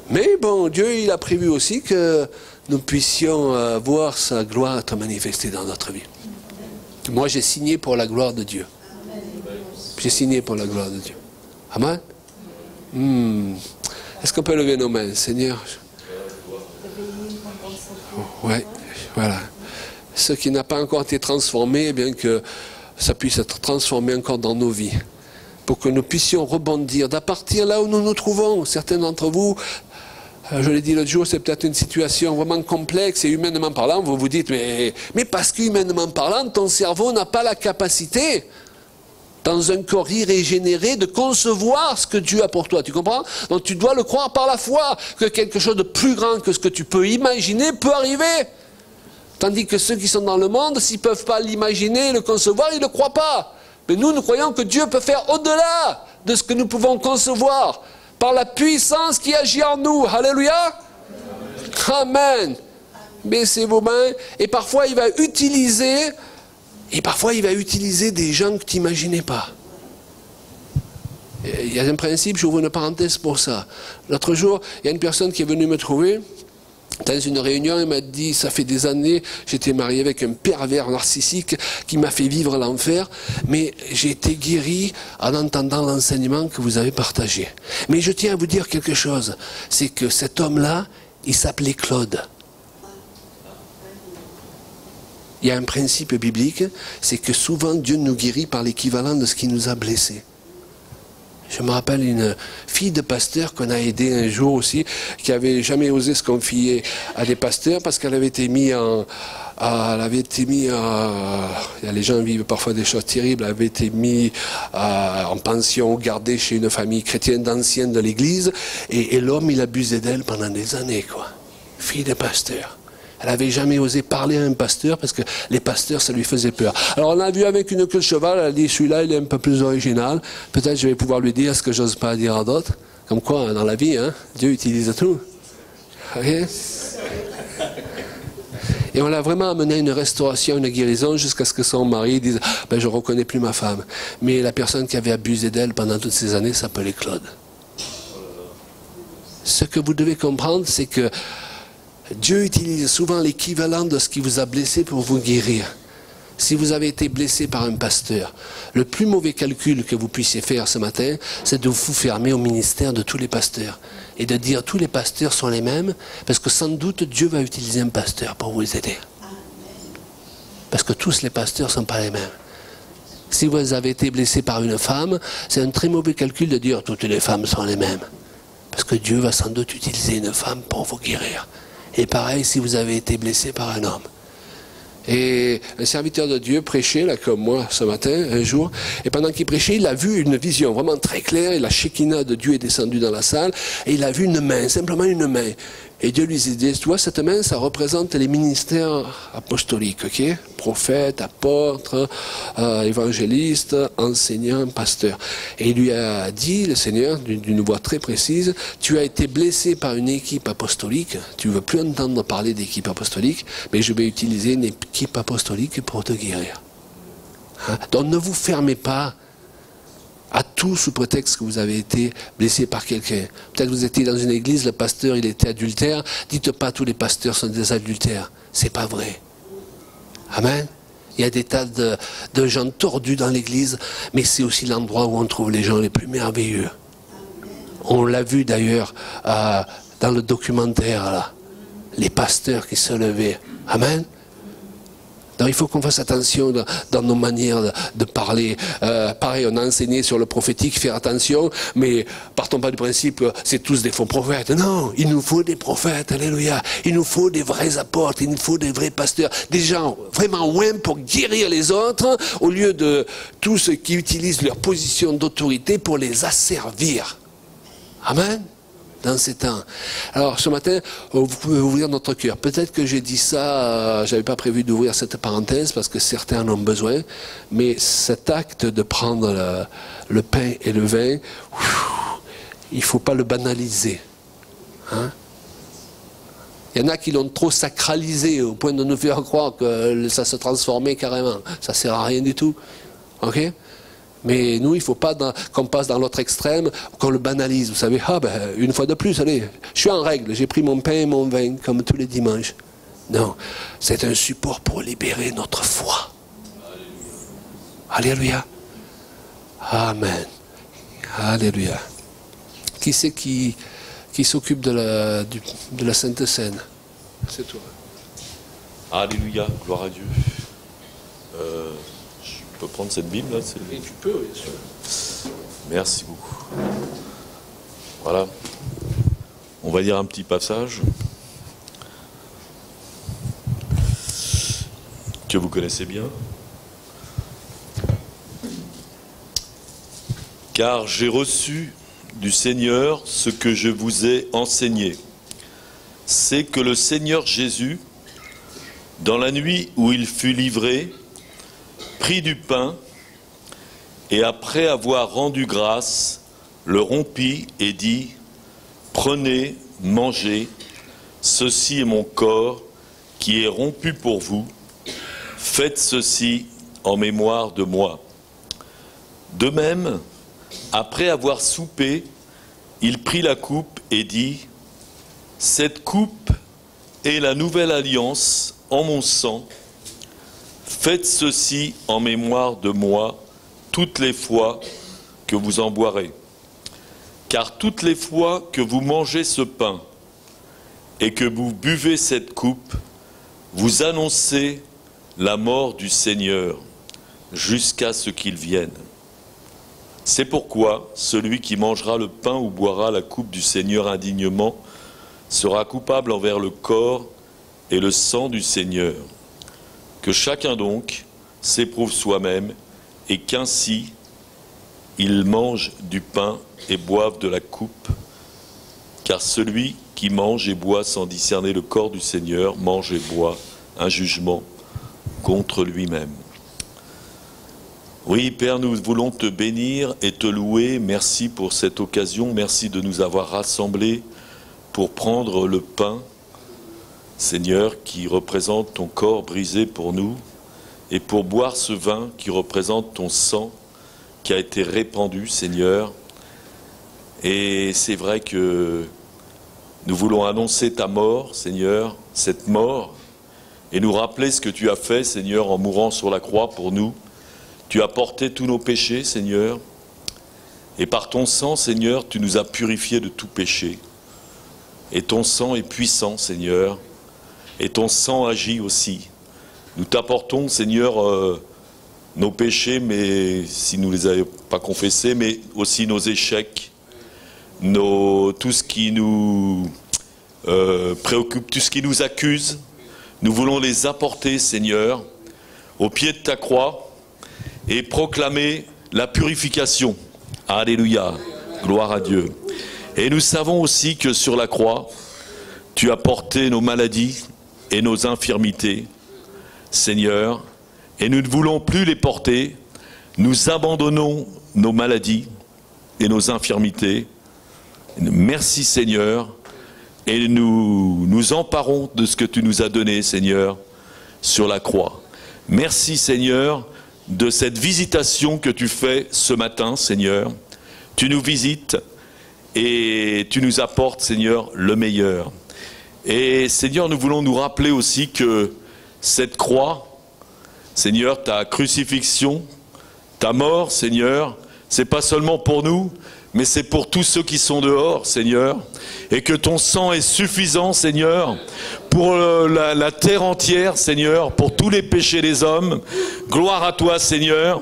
Mais bon, Dieu, il a prévu aussi que nous puissions voir sa gloire être manifestée dans notre vie. Moi, j'ai signé pour la gloire de Dieu. J'ai signé pour la gloire de Dieu. Amen. Est-ce qu'on peut lever nos mains, Seigneur? Oui, voilà. Ce qui n'a pas encore été transformé, eh bien que ça puisse être transformé encore dans nos vies. Pour que nous puissions rebondir, d'à partir là où nous nous trouvons. Certains d'entre vous, je l'ai dit l'autre jour, c'est peut-être une situation vraiment complexe et humainement parlant, vous vous dites, mais parce qu'humainement parlant, ton cerveau n'a pas la capacité, dans un corps irrégénéré, de concevoir ce que Dieu a pour toi. Tu comprends? Donc tu dois le croire par la foi, que quelque chose de plus grand que ce que tu peux imaginer peut arriver. Tandis que ceux qui sont dans le monde, s'ils ne peuvent pas l'imaginer, le concevoir, ils ne le croient pas. Mais nous, nous croyons que Dieu peut faire au-delà de ce que nous pouvons concevoir, par la puissance qui agit en nous. Alléluia. Amen. Baissez vos mains. Et parfois, il va utiliser des gens que tu n'imaginais pas. Il y a un principe, j'ouvre une parenthèse pour ça. L'autre jour, il y a une personne qui est venue me trouver dans une réunion, il m'a dit, ça fait des années, j'étais marié avec un pervers narcissique qui m'a fait vivre l'enfer, mais j'ai été guéri en entendant l'enseignement que vous avez partagé. Mais je tiens à vous dire quelque chose, c'est que cet homme-là, il s'appelait Claude. Il y a un principe biblique, c'est que souvent Dieu nous guérit par l'équivalent de ce qui nous a blessés. Je me rappelle une fille de pasteur qu'on a aidée un jour aussi, qui n'avait jamais osé se confier à des pasteurs parce qu'elle avait été mise les gens vivent parfois des choses terribles, elle avait été mise en pension, gardée chez une famille chrétienne d'ancienne de l'église, et l'homme, il abusait d'elle pendant des années, quoi. Fille de pasteur. Elle n'avait jamais osé parler à un pasteur parce que les pasteurs, ça lui faisait peur. Alors on l'a vu avec une queue de cheval, elle a dit, celui-là, il est un peu plus original. Peut-être je vais pouvoir lui dire ce que j'ose pas dire à d'autres. Comme quoi, dans la vie, hein, Dieu utilise tout. Okay? Et on l'a vraiment amené à une restauration, une guérison, jusqu'à ce que son mari dise, ben, je ne reconnais plus ma femme. Mais la personne qui avait abusé d'elle pendant toutes ces années s'appelait Claude. Ce que vous devez comprendre, c'est que Dieu utilise souvent l'équivalent de ce qui vous a blessé pour vous guérir. Si vous avez été blessé par un pasteur, le plus mauvais calcul que vous puissiez faire ce matin, c'est de vous fermer au ministère de tous les pasteurs. Et de dire tous les pasteurs sont les mêmes, parce que sans doute Dieu va utiliser un pasteur pour vous aider. Parce que tous les pasteurs ne sont pas les mêmes. Si vous avez été blessé par une femme, c'est un très mauvais calcul de dire toutes les femmes sont les mêmes. Parce que Dieu va sans doute utiliser une femme pour vous guérir. Et pareil si vous avez été blessé par un homme. Et un serviteur de Dieu prêchait, là, comme moi, ce matin, un jour, et pendant qu'il prêchait, il a vu une vision vraiment très claire, et la Shekinah de Dieu est descendue dans la salle, et il a vu une main, simplement une main. Et Dieu lui dit, tu vois, cette main, ça représente les ministères apostoliques, ok? Prophète, apôtre, évangéliste, enseignant, pasteur. Et il lui a dit, le Seigneur, d'une voix très précise, tu as été blessé par une équipe apostolique, tu ne veux plus entendre parler d'équipe apostolique, mais je vais utiliser une équipe apostolique pour te guérir. Hein? Donc ne vous fermez pas à tout sous prétexte que vous avez été blessé par quelqu'un. Peut-être que vous étiez dans une église, le pasteur il était adultère. Dites pas tous les pasteurs sont des adultères. C'est pas vrai. Amen. Il y a des tas de gens tordus dans l'église, mais c'est aussi l'endroit où on trouve les gens les plus merveilleux. On l'a vu d'ailleurs dans le documentaire là, les pasteurs qui se levaient. Amen. Donc il faut qu'on fasse attention dans nos manières de parler. Pareil, on a enseigné sur le prophétique, faire attention, mais partons pas du principe que c'est tous des faux prophètes. Non, il nous faut des prophètes, alléluia. Il nous faut des vrais apôtres, il nous faut des vrais pasteurs, des gens vraiment ouins pour guérir les autres, au lieu de tous ceux qui utilisent leur position d'autorité pour les asservir. Amen. Dans ces temps. Alors ce matin, vous pouvez ouvrir notre cœur. Peut-être que j'ai dit ça, j'avais pas prévu d'ouvrir cette parenthèse parce que certains en ont besoin, mais cet acte de prendre le pain et le vin, il ne faut pas le banaliser. Hein? Il y en a qui l'ont trop sacralisé au point de nous faire croire que ça se transformait carrément. Ça ne sert à rien du tout. Ok? Mais nous, il ne faut pas qu'on passe dans l'autre extrême, qu'on le banalise. Vous savez, une fois de plus, allez, je suis en règle, j'ai pris mon pain et mon vin, comme tous les dimanches. Non, c'est un support pour libérer notre foi. Alléluia. Amen. Alléluia. Qui c'est qui s'occupe de la Sainte Seine? C'est toi. Alléluia, gloire à Dieu. Je peux prendre cette Bible là? Et tu peux, bien sûr. Merci beaucoup. Voilà. On va lire un petit passage que vous connaissez bien. Car j'ai reçu du Seigneur ce que je vous ai enseigné. C'est que le Seigneur Jésus, dans la nuit où il fut livré, prit du pain, et après avoir rendu grâce, le rompit et dit, « Prenez, mangez, ceci est mon corps qui est rompu pour vous, faites ceci en mémoire de moi. » De même, après avoir soupé, il prit la coupe et dit, « Cette coupe est la nouvelle alliance en mon sang. Faites ceci en mémoire de moi toutes les fois que vous en boirez. Car toutes les fois que vous mangez ce pain et que vous buvez cette coupe, vous annoncez la mort du Seigneur jusqu'à ce qu'il vienne. » C'est pourquoi celui qui mangera le pain ou boira la coupe du Seigneur indignement sera coupable envers le corps et le sang du Seigneur. Que chacun donc s'éprouve soi-même et qu'ainsi il mange du pain et boive de la coupe. Car celui qui mange et boit sans discerner le corps du Seigneur mange et boit un jugement contre lui-même. Oui, Père, nous voulons te bénir et te louer. Merci pour cette occasion. Merci de nous avoir rassemblés pour prendre le pain, Seigneur, qui représente ton corps brisé pour nous, et pour boire ce vin qui représente ton sang qui a été répandu, Seigneur. Et c'est vrai que nous voulons annoncer ta mort, Seigneur, cette mort, et nous rappeler ce que tu as fait, Seigneur, en mourant sur la croix pour nous. Tu as porté tous nos péchés, Seigneur, et par ton sang, Seigneur, tu nous as purifiés de tout péché. Et ton sang est puissant, Seigneur, et ton sang agit aussi. Nous t'apportons, Seigneur, nos péchés, mais si nous ne les avons pas confessés, mais aussi nos échecs, tout ce qui nous préoccupe, tout ce qui nous accuse. Nous voulons les apporter, Seigneur, au pied de ta croix, et proclamer la purification. Alléluia, gloire à Dieu. Et nous savons aussi que sur la croix, tu as porté nos maladies et nos infirmités, Seigneur, et nous ne voulons plus les porter. Nous abandonnons nos maladies et nos infirmités. Merci, Seigneur, et nous nous emparons de ce que tu nous as donné, Seigneur, sur la croix. Merci, Seigneur, de cette visitation que tu fais ce matin, Seigneur. Tu nous visites et tu nous apportes, Seigneur, le meilleur. Et Seigneur, nous voulons nous rappeler aussi que cette croix, Seigneur, ta crucifixion, ta mort, Seigneur, c'est pas seulement pour nous, mais c'est pour tous ceux qui sont dehors, Seigneur, et que ton sang est suffisant, Seigneur, pour la terre entière, Seigneur, pour tous les péchés des hommes. Gloire à toi, Seigneur.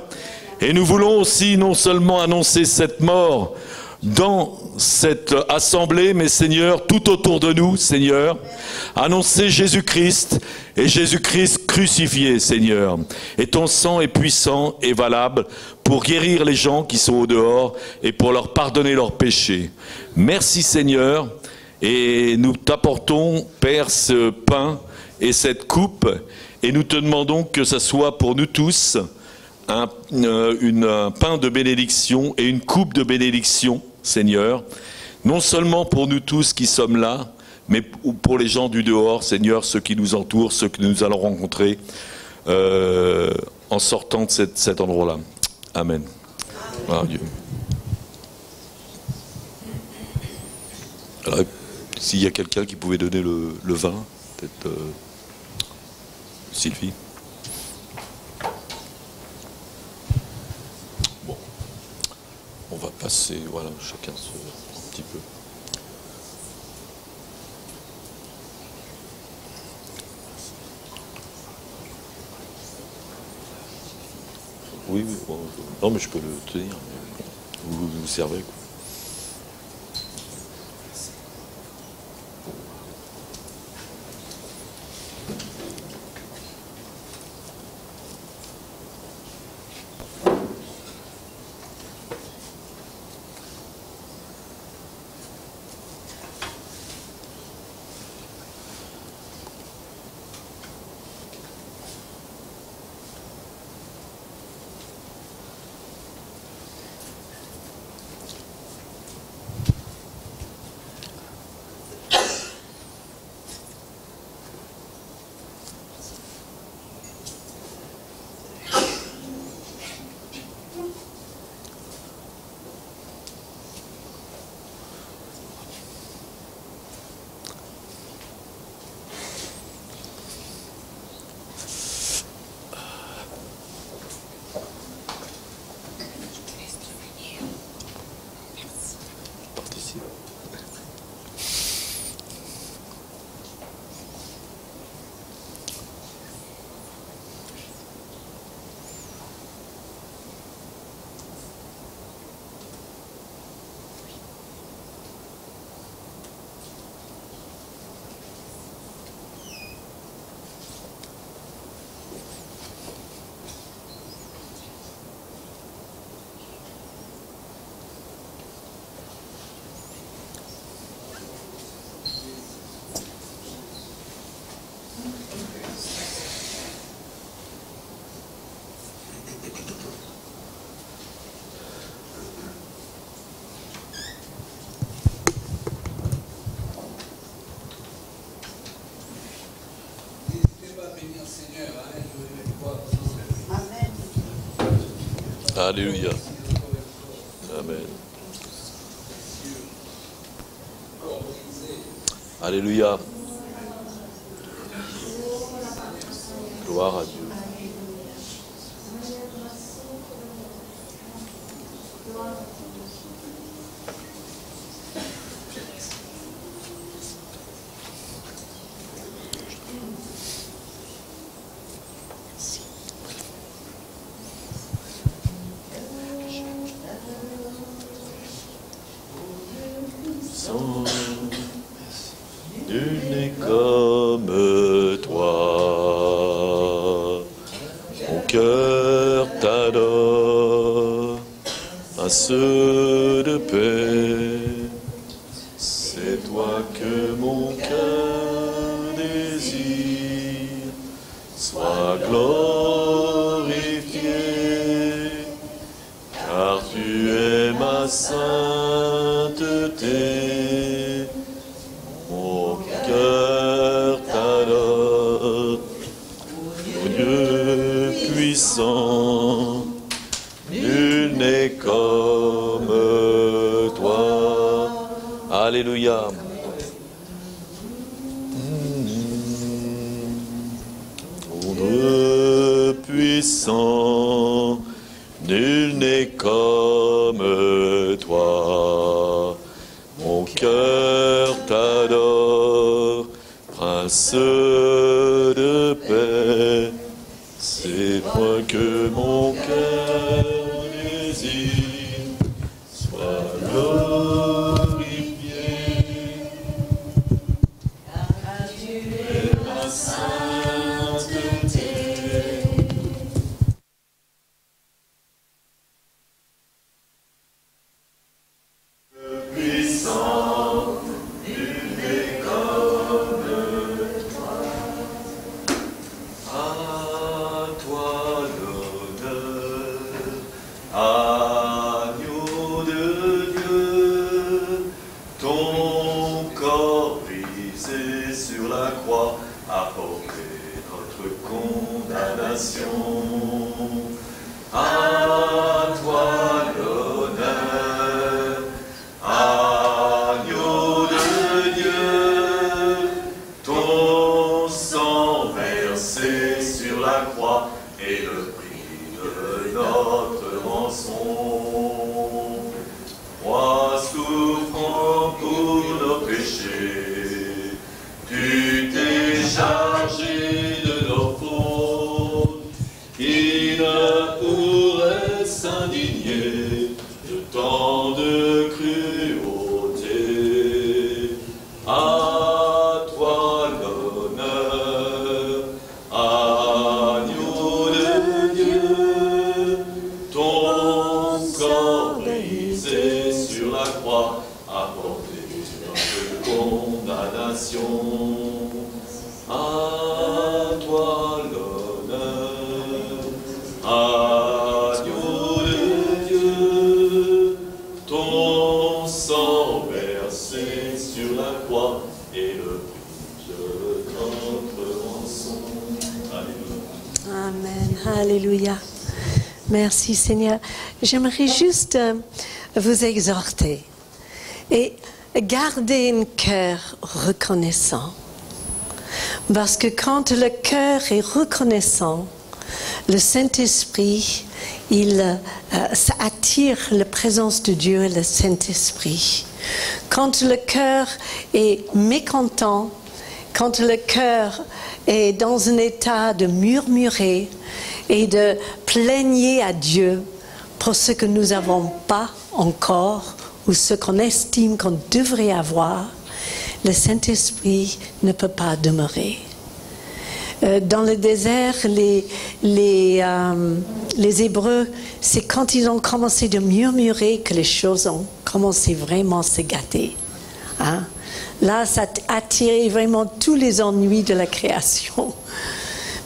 Et nous voulons aussi non seulement annoncer cette mort dans cette assemblée, mais Seigneur, tout autour de nous, Seigneur, annoncer Jésus-Christ, et Jésus-Christ crucifié, Seigneur. Et ton sang est puissant et valable pour guérir les gens qui sont au dehors et pour leur pardonner leurs péchés. Merci, Seigneur, et nous t'apportons, Père, ce pain et cette coupe, et nous te demandons que ce soit pour nous tous un pain de bénédiction et une coupe de bénédiction, Seigneur, non seulement pour nous tous qui sommes là, mais pour les gens du dehors, Seigneur, ceux qui nous entourent, ceux que nous allons rencontrer en sortant de cet endroit-là. Amen. Gloire à Dieu. Alors, s'il y a quelqu'un qui pouvait donner le vin, peut-être Sylvie. Bon, on va passer, voilà, chacun un petit peu. Oui, bon, non, mais je peux le tenir. Vous servez, quoi. Alléluia. Amen. Alléluia. Gloire à Dieu. Nul n'est comme toi, mon cœur t'adore, prince de paix, c'est toi que mon cœur désire, sois glorifié, car tu es ma sainteté. Mon cœur t'adore, ô Dieu puissant, nul n'est comme toi. Alléluia. Ô Dieu puissant, nul n'est comme toi. Mon cœur t'adore, prince de paix, c'est toi que mon cœur désire, sois glorifié, car tu es ma sainteté. À toi l'honneur, agneau de Dieu, ton sang versé sur la croix est le prix de notre rançon. Moi souffrant pour nos péchés, tu t'es chargé de nos fautes, qui ne pourrait s'indigner de tant de cruauté. À toi l'honneur, agneau de Dieu, ton corps brisé sur la croix a porté notre condamnation. À toi l'honneur, agneau de Dieu, ton sang versé sur la croix est le prix de notre rançon. Alléluia. Amen. Alléluia. Merci Seigneur. J'aimerais juste vous exhorter et garder un cœur reconnaissant. Parce que quand le cœur est reconnaissant, le Saint-Esprit, ça attire la présence de Dieu et le Saint-Esprit. Quand le cœur est mécontent, quand le cœur est dans un état de murmurer et de plaigner à Dieu pour ce que nous n'avons pas encore ou ce qu'on estime qu'on devrait avoir, le Saint-Esprit ne peut pas demeurer. Dans le désert, les Hébreux, c'est quand ils ont commencé de murmurer que les choses ont commencé vraiment à se gâter. Hein? Là, ça attirait vraiment tous les ennuis de la création.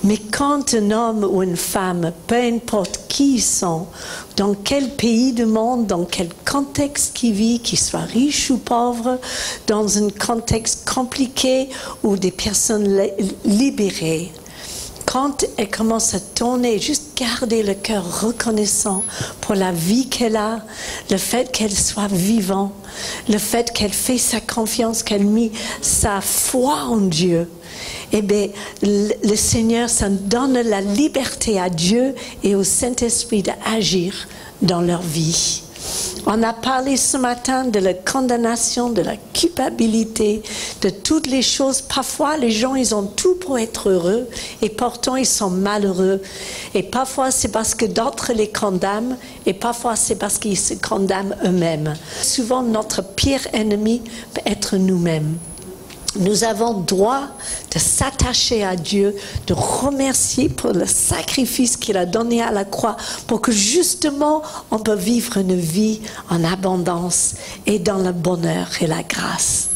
Mais quand un homme ou une femme, peu importe qui ils sont, dans quel pays du monde, dans quel contexte qu'ils vivent, qu'ils soient riches ou pauvres, dans un contexte compliqué ou des personnes libérées, quand elle commence à tourner, juste garder le cœur reconnaissant pour la vie qu'elle a, le fait qu'elle soit vivante, le fait qu'elle fait sa confiance, qu'elle met sa foi en Dieu, eh bien, le Seigneur, ça donne la liberté à Dieu et au Saint-Esprit d'agir dans leur vie. On a parlé ce matin de la condamnation, de la culpabilité, de toutes les choses. Parfois, les gens, ils ont tout pour être heureux et pourtant, ils sont malheureux. Et parfois, c'est parce que d'autres les condamnent et parfois, c'est parce qu'ils se condamnent eux-mêmes. Souvent, notre pire ennemi peut être nous-mêmes. Nous avons droit de s'attacher à Dieu, de remercier pour le sacrifice qu'il a donné à la croix, pour que justement on peut vivre une vie en abondance et dans le bonheur et la grâce.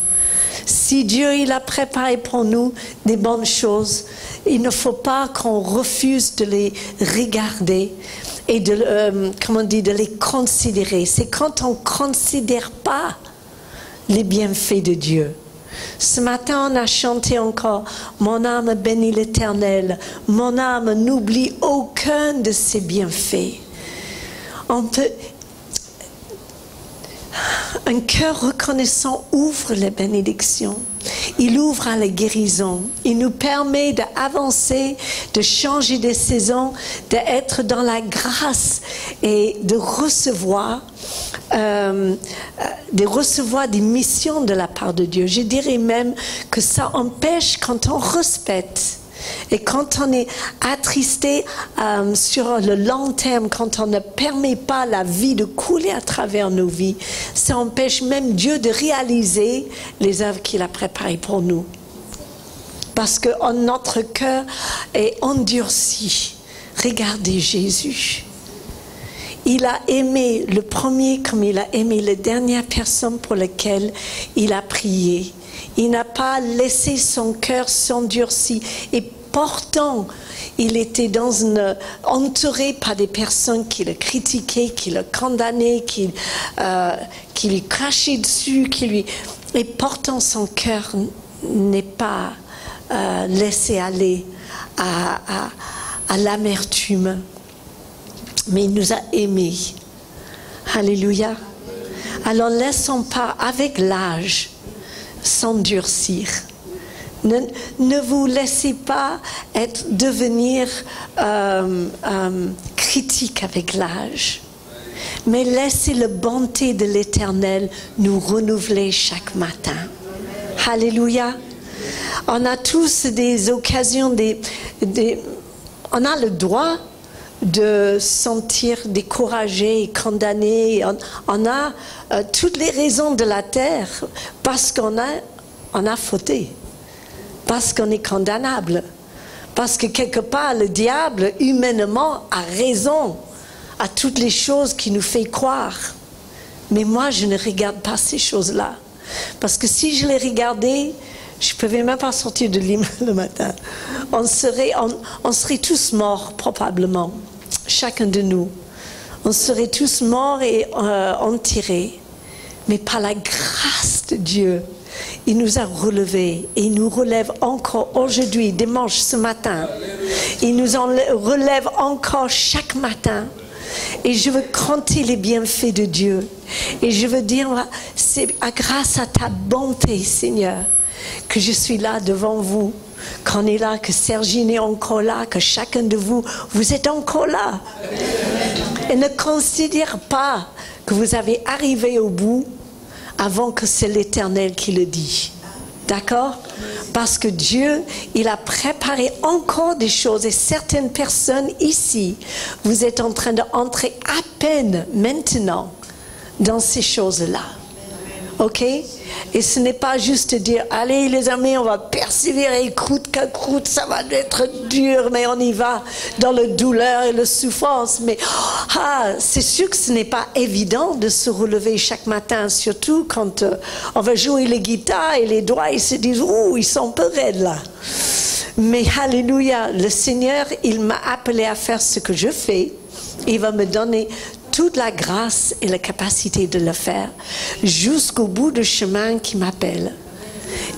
Si Dieu il a préparé pour nous des bonnes choses, il ne faut pas qu'on refuse de les regarder et de les considérer. C'est quand on ne considère pas les bienfaits de Dieu. Ce matin, on a chanté encore « Mon âme bénit l'Éternel, mon âme n'oublie aucun de ses bienfaits. » Un cœur reconnaissant ouvre les bénédictions. Il ouvre à la guérison. Il nous permet d'avancer, de changer de saison, d'être dans la grâce et de recevoir des missions de la part de Dieu. Je dirais même que ça empêche quand on respecte. Et quand on est attristé sur le long terme, quand on ne permet pas la vie de couler à travers nos vies, ça empêche même Dieu de réaliser les œuvres qu'il a préparées pour nous. Parce que notre cœur est endurci. Regardez Jésus. Il a aimé le premier comme il a aimé la dernière personne pour laquelle il a prié. Il n'a pas laissé son cœur s'endurcir. Et pourtant, il était entouré par des personnes qui le critiquaient, qui le condamnaient, qui lui crachaient dessus. Et pourtant, son cœur n'est pas laissé aller à l'amertume. Mais il nous a aimés. Alléluia. Alors laissons pas, avec l'âge, s'endurcir. Ne vous laissez pas devenir critique avec l'âge. Mais laissez la bonté de l'Éternel nous renouveler chaque matin. Alléluia. On a tous des occasions, on a le droit de sentir découragé et condamné. On a toutes les raisons de la terre parce qu'on a fauté, parce qu'on est condamnable, parce que quelque part le diable humainement a raison à toutes les choses qu'il nous fait croire. Mais moi je ne regarde pas ces choses-là, parce que si je les regardais, je ne pouvais même pas sortir de lit le matin. On serait tous morts probablement, chacun de nous. On serait tous morts et enterrés. Mais par la grâce de Dieu, il nous a relevés et il nous relève encore aujourd'hui, dimanche, ce matin. Il nous en relève encore chaque matin. Et je veux compter les bienfaits de Dieu. Et je veux dire, c'est grâce à ta bonté, Seigneur, que je suis là devant vous, qu'on est là, que Sergine est encore là, que chacun de vous, vous êtes encore là. Et ne considère pas que vous avez arrivé au bout avant que c'est l'Éternel qui le dit. D'accord? Parce que Dieu, il a préparé encore des choses et certaines personnes ici, vous êtes en train d'entrer à peine maintenant dans ces choses-là. Ok? Et ce n'est pas juste dire, allez les amis, on va persévérer, coûte que coûte, ça va être dur, mais on y va dans la douleur et la souffrance. Mais c'est sûr que ce n'est pas évident de se relever chaque matin, surtout quand on va jouer les guitares et les doigts, ils se disent, ouh, ils sont un peu raides là. Mais alléluia, le Seigneur, il m'a appelé à faire ce que je fais. Il va me donner toute la grâce et la capacité de le faire jusqu'au bout du chemin qui m'appelle.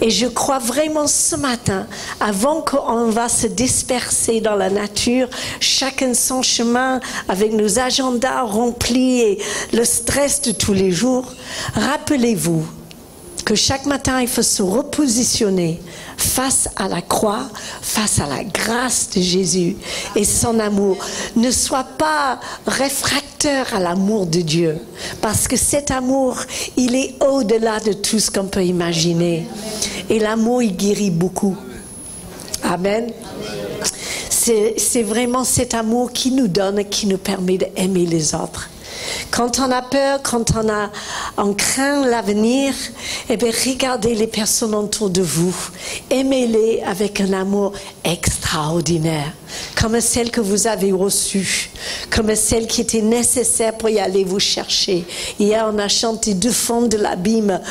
Et je crois vraiment ce matin, avant qu'on va se disperser dans la nature, chacun son chemin avec nos agendas remplis et le stress de tous les jours, rappelez-vous que chaque matin il faut se repositionner face à la croix, face à la grâce de Jésus et son amour. Ne sois pas réfractaire à l'amour de Dieu, parce que cet amour, il est au-delà de tout ce qu'on peut imaginer. Et l'amour, il guérit beaucoup. Amen. C'est vraiment cet amour qui nous donne, qui nous permet d'aimer les autres. Quand on a peur, quand on craint l'avenir, eh bien, regardez les personnes autour de vous. Aimez-les avec un amour extraordinaire, comme celle que vous avez reçue, comme celle qui était nécessaire pour y aller vous chercher. Hier, on a chanté du fond de l'abîme.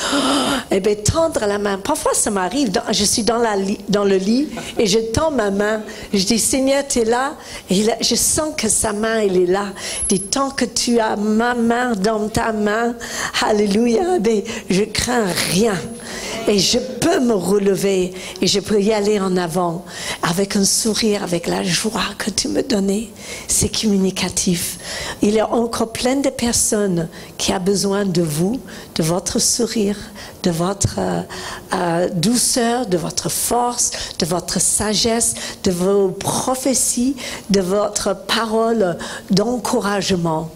Eh bien, tendre la main. Parfois, ça m'arrive, je suis dans le lit et je tends ma main. Je dis, Seigneur, tu es là. Et là, je sens que sa main, elle est là. Dis, tant que tu as ma main dans ta main, alléluia, mais je crains rien. Et je peux me relever et je peux y aller en avant avec un sourire, avec la joie que tu me donnais. C'est communicatif. Il y a encore plein de personnes qui ont besoin de vous, de votre sourire, de votre douceur, de votre force, de votre sagesse, de vos prophéties, de votre parole d'encouragement.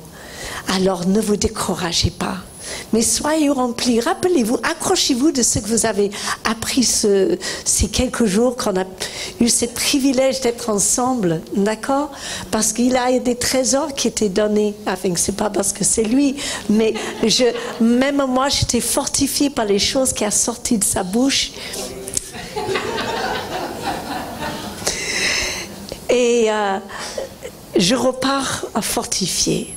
Alors ne vous découragez pas, mais soyez remplis. Rappelez-vous, accrochez-vous de ce que vous avez appris ces quelques jours qu'on a eu ce privilège d'être ensemble, d'accord? Parce qu'il a des trésors qui étaient donnés. Enfin, c'est pas parce que c'est lui, mais même moi, j'étais fortifiée par les choses qui a sorti de sa bouche. Et je repars fortifiée.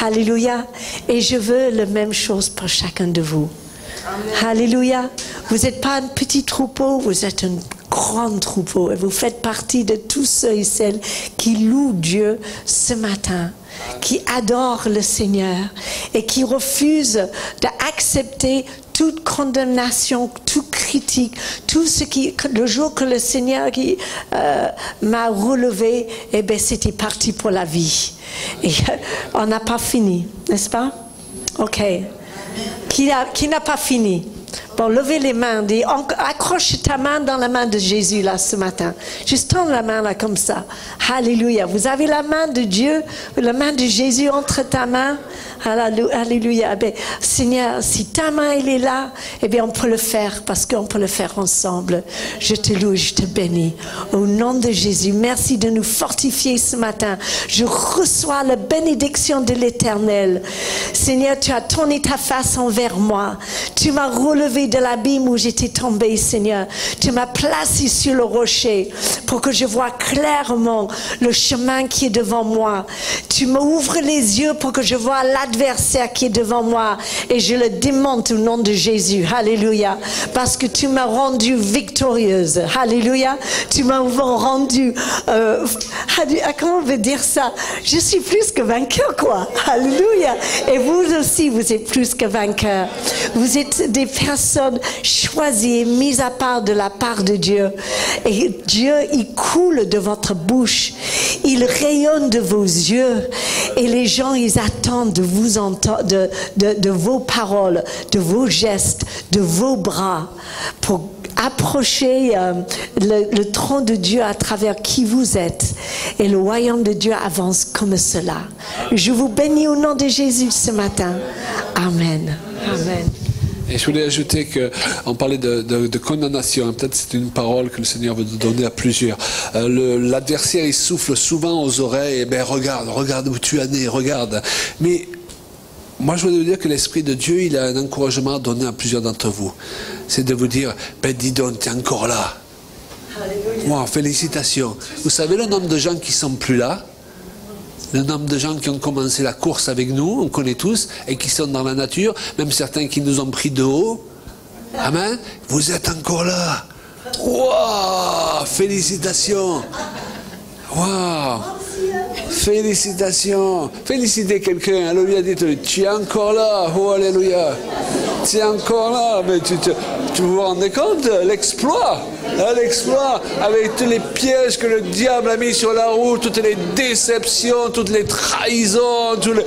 Alléluia. Et je veux la même chose pour chacun de vous. Alléluia. Vous n'êtes pas un petit troupeau, vous êtes un grand troupeau. Et vous faites partie de tous ceux et celles qui louent Dieu ce matin, qui adorent le Seigneur et qui refusent d'accepter toute condamnation, toute critique, tout ce qui, le jour que le Seigneur m'a relevé, eh bien, c'était parti pour la vie. Et on n'a pas fini, n'est-ce pas? Ok. Qui n'a pas fini? Bon, levez les mains, accroche ta main dans la main de Jésus là ce matin. Juste tends la main là comme ça. Alléluia. Vous avez la main de Dieu, la main de Jésus entre ta main. Alléluia. Eh bien, Seigneur, si ta main elle est là, eh bien on peut le faire parce qu'on peut le faire ensemble. Je te loue, je te bénis. Au nom de Jésus, merci de nous fortifier ce matin. Je reçois la bénédiction de l'Éternel. Seigneur, tu as tourné ta face envers moi. Tu m'as relevé de l'abîme où j'étais tombée, Seigneur. Tu m'as placé sur le rocher pour que je vois clairement le chemin qui est devant moi. Tu m'ouvres les yeux pour que je vois l'adversaire qui est devant moi et je le démonte au nom de Jésus. Alléluia. Parce que tu m'as rendue victorieuse. Alléluia. Tu m'as rendu comment on veut dire ça? Je suis plus que vainqueur, quoi. Alléluia. Et vous aussi, vous êtes plus que vainqueur. Vous êtes des personnes choisies et mises à part de la part de Dieu. Et Dieu, il coule de votre bouche. Il rayonne de vos yeux. Et les gens, ils attendent de vous entendre, de vos paroles, de vos gestes, de vos bras pour approcher le trône de Dieu à travers qui vous êtes. Et le royaume de Dieu avance comme cela. Je vous bénis au nom de Jésus ce matin. Amen. Amen. Et je voulais ajouter qu'on parlait de condamnation. Peut-être c'est une parole que le Seigneur veut nous donner à plusieurs. L'adversaire, il souffle souvent aux oreilles. Eh bien, regarde où tu es né, regarde. Mais moi je voudrais vous dire que l'Esprit de Dieu, il a un encouragement à donner à plusieurs d'entre vous. C'est de vous dire, ben dis donc, tu es encore là. Wow, félicitations. Vous savez le nombre de gens qui ne sont plus là? Le nombre de gens qui ont commencé la course avec nous, on connaît tous, et qui sont dans la nature, même certains qui nous ont pris de haut. Amen. Vous êtes encore là. Wow, félicitations. Wow. Félicitations. Félicitez quelqu'un. Alléluia, dites-lui, tu es encore là. Oh, alléluia. Tu es encore là. Mais tu vous rendez compte? L'exploit. L'exploit. Avec tous les pièges que le diable a mis sur la route, toutes les déceptions, toutes les trahisons, tous les...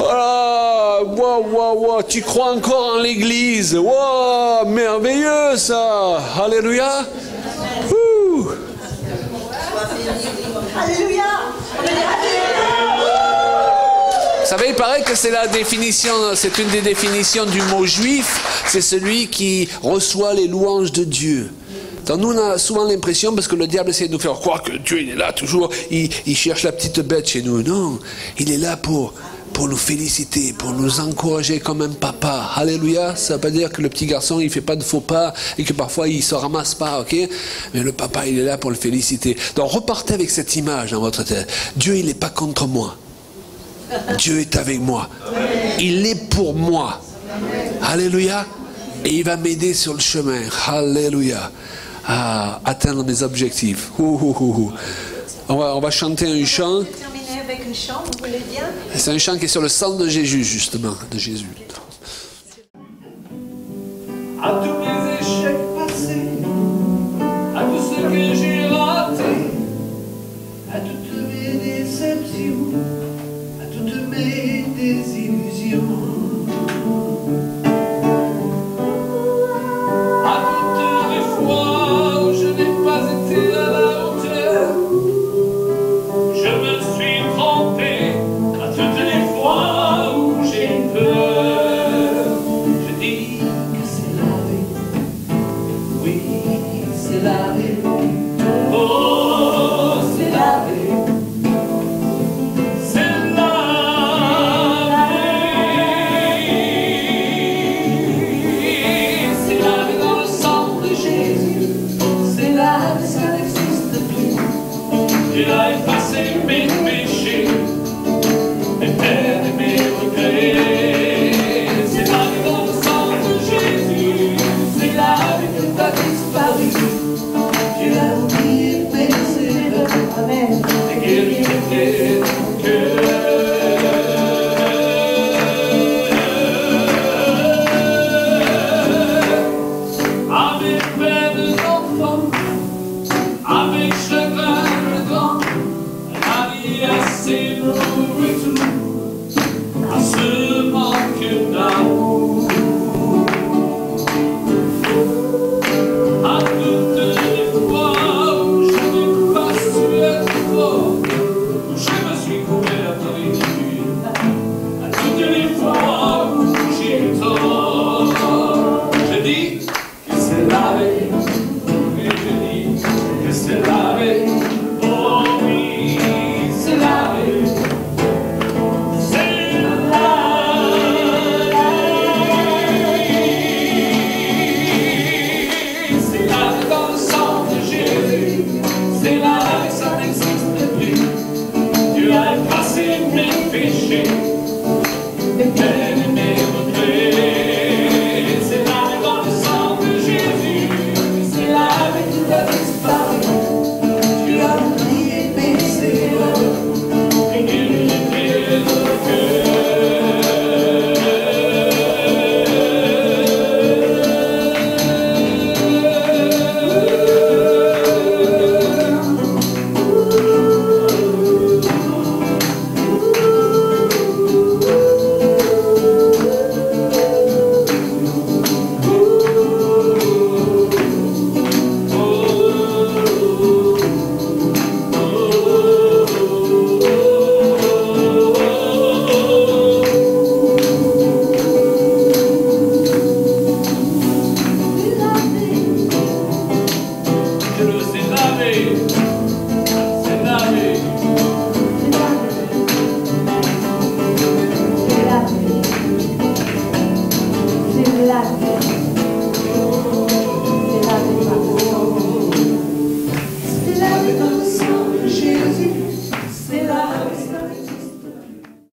Oh, wow, wow, wow. Tu crois encore en l'église. Wow, merveilleux ça. Alléluia. Ouh. Alléluia. Vous savez, il paraît que c'est la définition, c'est une des définitions du mot juif, c'est celui qui reçoit les louanges de Dieu. Donc nous, on a souvent l'impression, parce que le diable essaie de nous faire croire que Dieu, il est là toujours, il cherche la petite bête chez nous. Non, il est là pour nous féliciter, pour nous encourager comme un papa. Alléluia, ça ne veut pas dire que le petit garçon, il ne fait pas de faux pas et que parfois il ne se ramasse pas, ok? Mais le papa, il est là pour le féliciter. Donc repartez avec cette image dans votre tête. Dieu, il n'est pas contre moi. Dieu est avec moi. Il est pour moi. Alléluia. Et il va m'aider sur le chemin. Alléluia. À atteindre mes objectifs. On va chanter un chant. Terminer avec un chant, vous voulez bien? C'est un chant qui est sur le sang de Jésus, justement. De Jésus. À tous mes échecs passés, à tout ce que j'ai raté, à toutes mes déceptions, à toutes mes désillusions, à toutes les fois où je n'ai pas été à la hauteur, je me suis trompé, à toutes les fois où j'ai peur, je dis que c'est la vie, oui c'est la vie, oh c'est la vie. Life.